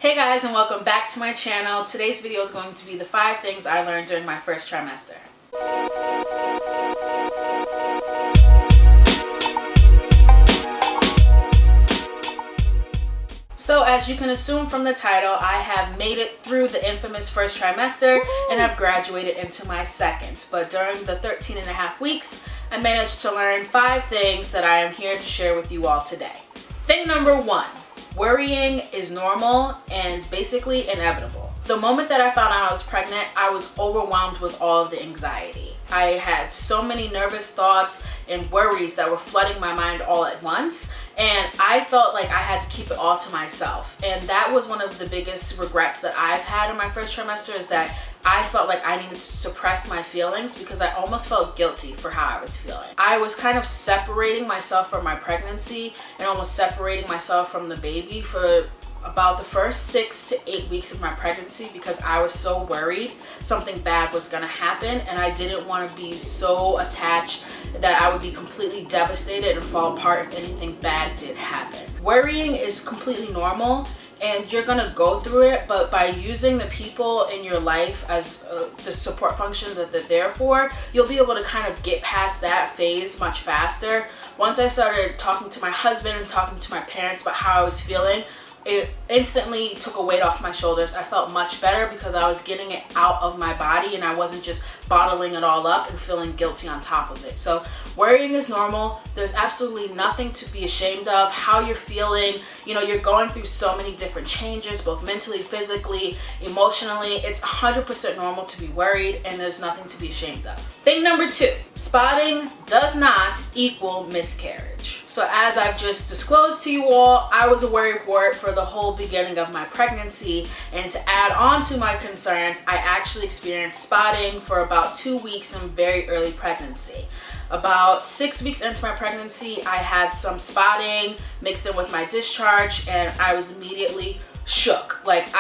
Hey guys, and welcome back to my channel. Today's video is going to be the 5 things I learned during my first trimester. So as you can assume from the title, I have made it through the infamous first trimester and have graduated into my second. But during the 13 and a half weeks, I managed to learn 5 things that I am here to share with you all today. Thing number 1. Worrying is normal and basically inevitable. The moment that I found out I was pregnant, I was overwhelmed with all of the anxiety. I had so many nervous thoughts and worries that were flooding my mind all at once, and I felt like I had to keep it all to myself. And that was one of the biggest regrets that I've had in my first trimester, is that I felt like I needed to suppress my feelings because I almost felt guilty for how I was feeling. I was kind of separating myself from my pregnancy and almost separating myself from the baby for about the first 6 to 8 weeks of my pregnancy because I was so worried something bad was gonna happen, and I didn't want to be so attached that I would be completely devastated and fall apart if anything bad did happen. Worrying is completely normal and you're gonna go through it, but by using the people in your life as the support function that they're there for, you'll be able to kind of get past that phase much faster. Once I started talking to my husband and talking to my parents about how I was feeling, it instantly took a weight off my shoulders. I felt much better because I was getting it out of my body and I wasn't just bottling it all up and feeling guilty on top of it. So worrying is normal. There's absolutely nothing to be ashamed of. How you're feeling, you know, you're going through so many different changes, both mentally, physically, emotionally. It's 100% normal to be worried, and there's nothing to be ashamed of. Thing number 2, spotting does not equal miscarriage. So as I've just disclosed to you all, I was a worrywart for the whole beginning of my pregnancy, and to add on to my concerns, I actually experienced spotting for about 2 weeks in very early pregnancy. About 6 weeks into my pregnancy, I had some spotting mixed in with my discharge, and I was immediately shook. Like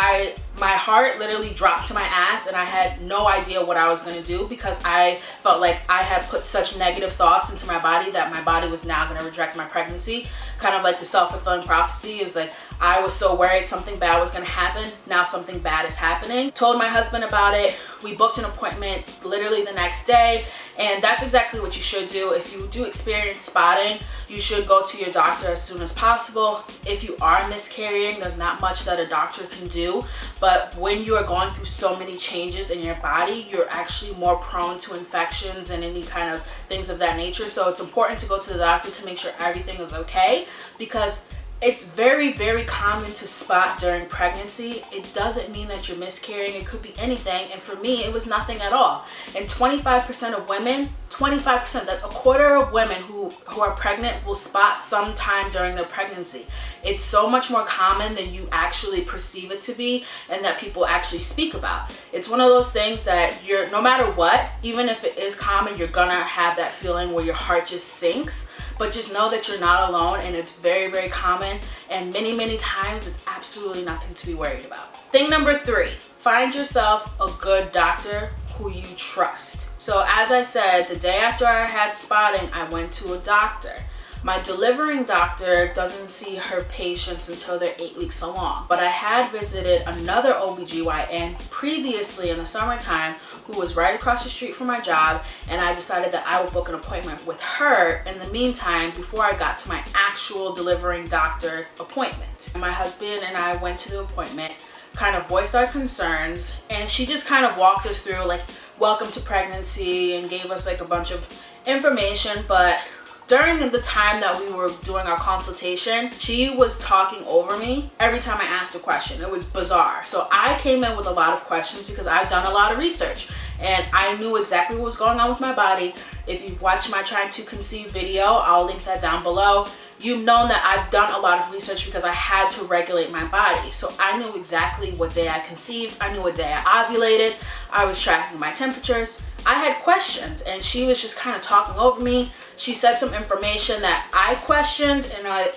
my heart literally dropped to my ass, and I had no idea what I was going to do because I felt like I had put such negative thoughts into my body that my body was now going to reject my pregnancy. Kind of like the self-fulfilling prophecy. It was like I was so worried something bad was going to happen. Now something bad is happening. Told my husband about it. We booked an appointment literally the next day, and that's exactly what you should do. If you do experience spotting, you should go to your doctor as soon as possible. If you are miscarrying, there's not much that a doctor can do, but when you are going through so many changes in your body, you're actually more prone to infections and any kind of things of that nature. So it's important to go to the doctor to make sure everything is okay, because it's very, very common to spot during pregnancy. It doesn't mean that you're miscarrying. It could be anything. And for me, it was nothing at all. And 25% of women, 25%, that's a quarter of women who are pregnant will spot sometime during their pregnancy. It's so much more common than you actually perceive it to be and that people actually speak about. It's one of those things that no matter what, even if it is common, you're gonna have that feeling where your heart just sinks. But just know that you're not alone, and it's very, very common, and many, many times it's absolutely nothing to be worried about. Thing number 3, find yourself a good doctor who you trust. So as I said, the day after I had spotting, I went to a doctor. My delivering doctor doesn't see her patients until they're 8 weeks along, but I had visited another OBGYN previously in the summertime who was right across the street from my job, and I decided that I would book an appointment with her in the meantime before I got to my actual delivering doctor appointment. My husband and I went to the appointment, kind of voiced our concerns, and she just kind of walked us through like welcome to pregnancy and gave us like a bunch of information. But during the time that we were doing our consultation, she was talking over me every time I asked a question. It was bizarre. So I came in with a lot of questions because I've done a lot of research and I knew exactly what was going on with my body. If you've watched my Trying to Conceive video, I'll link that down below. You've known that I've done a lot of research because I had to regulate my body. So I knew exactly what day I conceived. I knew what day I ovulated. I was tracking my temperatures. I had questions, and she was just kind of talking over me. She said some information that I questioned, and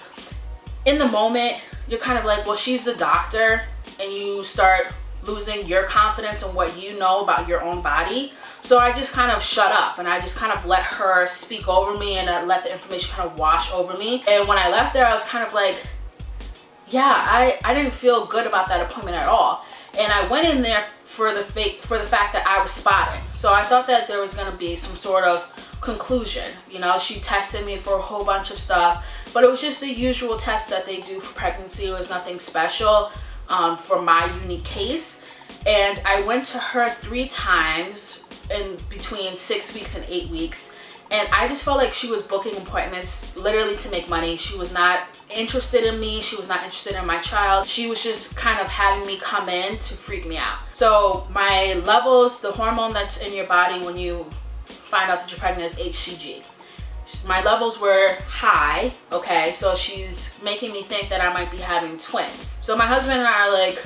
in the moment, you're kind of like, well, she's the doctor, and you start losing your confidence in what you know about your own body. So I just kind of shut up and I just kind of let her speak over me and let the information kind of wash over me. And when I left there, I was kind of like, I didn't feel good about that appointment at all. And I went in there for the fact that I was spotting. So I thought that there was gonna be some sort of conclusion. You know, she tested me for a whole bunch of stuff, but it was just the usual test that they do for pregnancy. It was nothing special for my unique case. And I went to her 3 times in between 6 weeks and 8 weeks. And I just felt like she was booking appointments literally to make money. She was not interested in me. She was not interested in my child. She was just kind of having me come in to freak me out. So my levels, the hormone that's in your body when you find out that you're pregnant, is HCG. My levels were high, okay? So she's making me think that I might be having twins. So my husband and I are like,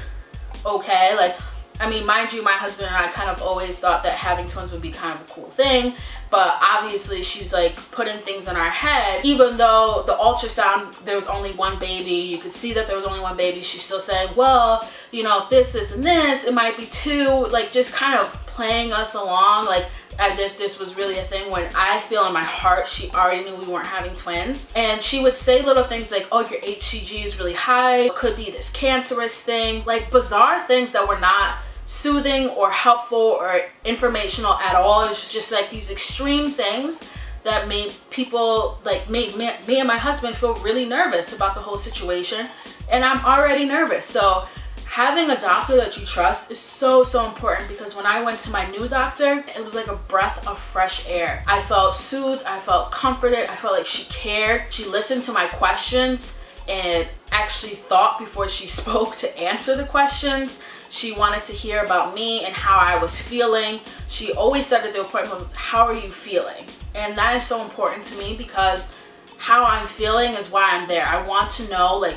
okay, like, I mean, mind you, my husband and I kind of always thought that having twins would be kind of a cool thing, but obviously she's like putting things in our head. Even though the ultrasound, there was only one baby, you could see that there was only one baby, she's still saying, well, you know, if this, and this, it might be 2, like just kind of playing us along, like as if this was really a thing, when I feel in my heart she already knew we weren't having twins. And she would say little things like, oh, your HCG is really high, it could be this cancerous thing, like bizarre things that were not soothing or helpful or informational at all. It was just like these extreme things that made people, like made me and my husband feel really nervous about the whole situation. And I'm already nervous. So having a doctor that you trust is so important, because when I went to my new doctor, it was like a breath of fresh air. I felt soothed, I felt comforted, I felt like she cared. She listened to my questions and actually thought before she spoke to answer the questions. She wanted to hear about me and how I was feeling. She always started the appointment with, how are you feeling? And that is so important to me, because how I'm feeling is why I'm there. I want to know, like,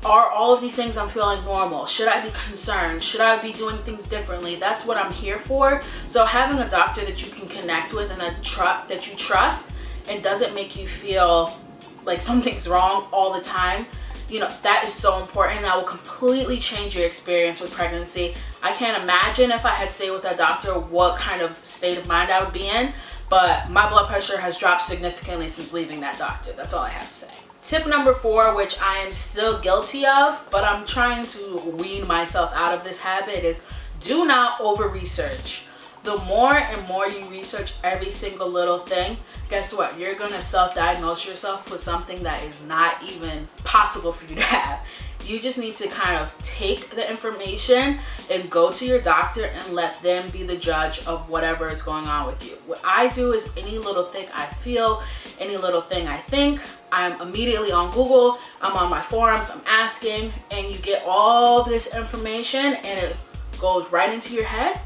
are all of these things I'm feeling normal? Should I be concerned? Should I be doing things differently? That's what I'm here for. So having a doctor that you can connect with and that you trust and doesn't make you feel like something's wrong all the time, you know, that is so important. That will completely change your experience with pregnancy. I can't imagine if I had stayed with that doctor what kind of state of mind I would be in, but my blood pressure has dropped significantly since leaving that doctor. That's all I have to say. Tip number 4, which I am still guilty of, but I'm trying to wean myself out of this habit, is do not over-research. The more and more you research every single little thing, guess what? You're gonna self-diagnose yourself with something that is not even possible for you to have. You just need to kind of take the information and go to your doctor and let them be the judge of whatever is going on with you. What I do is any little thing I feel, any little thing I think, I'm immediately on Google, I'm on my forums, I'm asking, and you get all this information and it goes right into your head.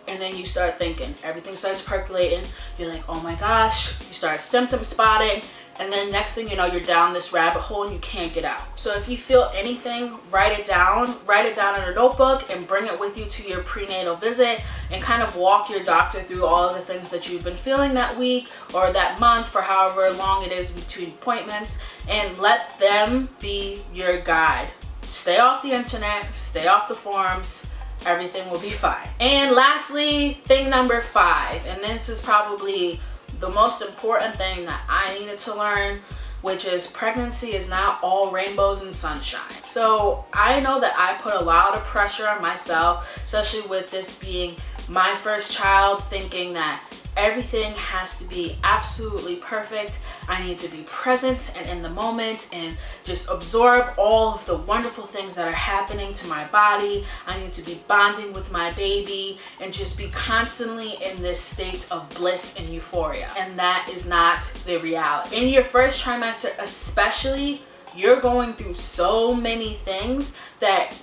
And then you start thinking, everything starts percolating. You're like, oh my gosh, you start symptom spotting. And then next thing you know, you're down this rabbit hole and you can't get out. So if you feel anything, write it down in a notebook and bring it with you to your prenatal visit, and kind of walk your doctor through all of the things that you've been feeling that week or that month, for however long it is between appointments, and let them be your guide. Stay off the internet, stay off the forums, everything will be fine. And lastly, thing number 5, and this is probably the most important thing that I needed to learn, which is pregnancy is not all rainbows and sunshine. So I know that I put a lot of pressure on myself, especially with this being my first child, thinking that everything has to be absolutely perfect. I need to be present and in the moment and just absorb all of the wonderful things that are happening to my body. I need to be bonding with my baby and just be constantly in this state of bliss and euphoria. And that is not the reality. In your first trimester especially, you're going through so many things that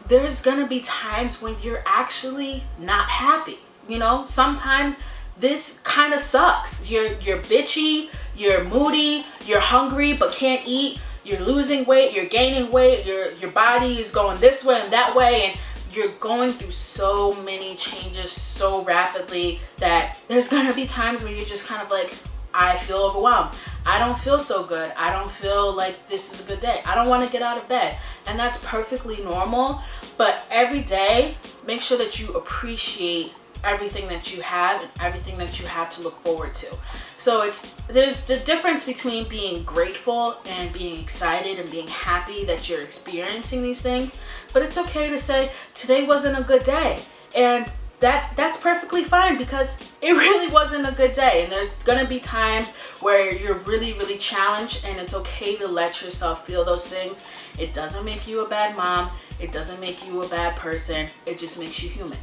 there's gonna be times when you're actually not happy. You know, sometimes this kind of sucks. You're bitchy, you're moody, you're hungry but can't eat, you're losing weight, you're gaining weight, your body is going this way and that way, and you're going through so many changes so rapidly that there's gonna be times when you're just kind of like, I feel overwhelmed. I don't feel so good. I don't feel like this is a good day. I don't want to get out of bed. And that's perfectly normal. But every day, make sure that you appreciate everything that you have and everything that you have to look forward to. So there's the difference between being grateful and being excited and being happy that you're experiencing these things. But it's okay to say today wasn't a good day, and that's perfectly fine, because it really wasn't a good day. And there's gonna be times where you're really, really challenged, and it's okay to let yourself feel those things. It doesn't make you a bad mom. It doesn't make you a bad person. It just makes you human.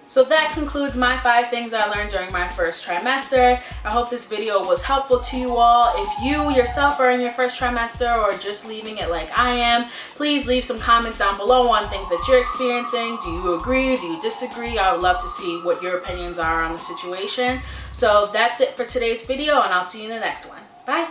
So that concludes my 5 things I learned during my first trimester. I hope this video was helpful to you all. If you yourself are in your first trimester or just leaving it like I am, please leave some comments down below on things that you're experiencing. Do you agree? Do you disagree? I would love to see what your opinions are on the situation. So that's it for today's video, and I'll see you in the next one. Bye.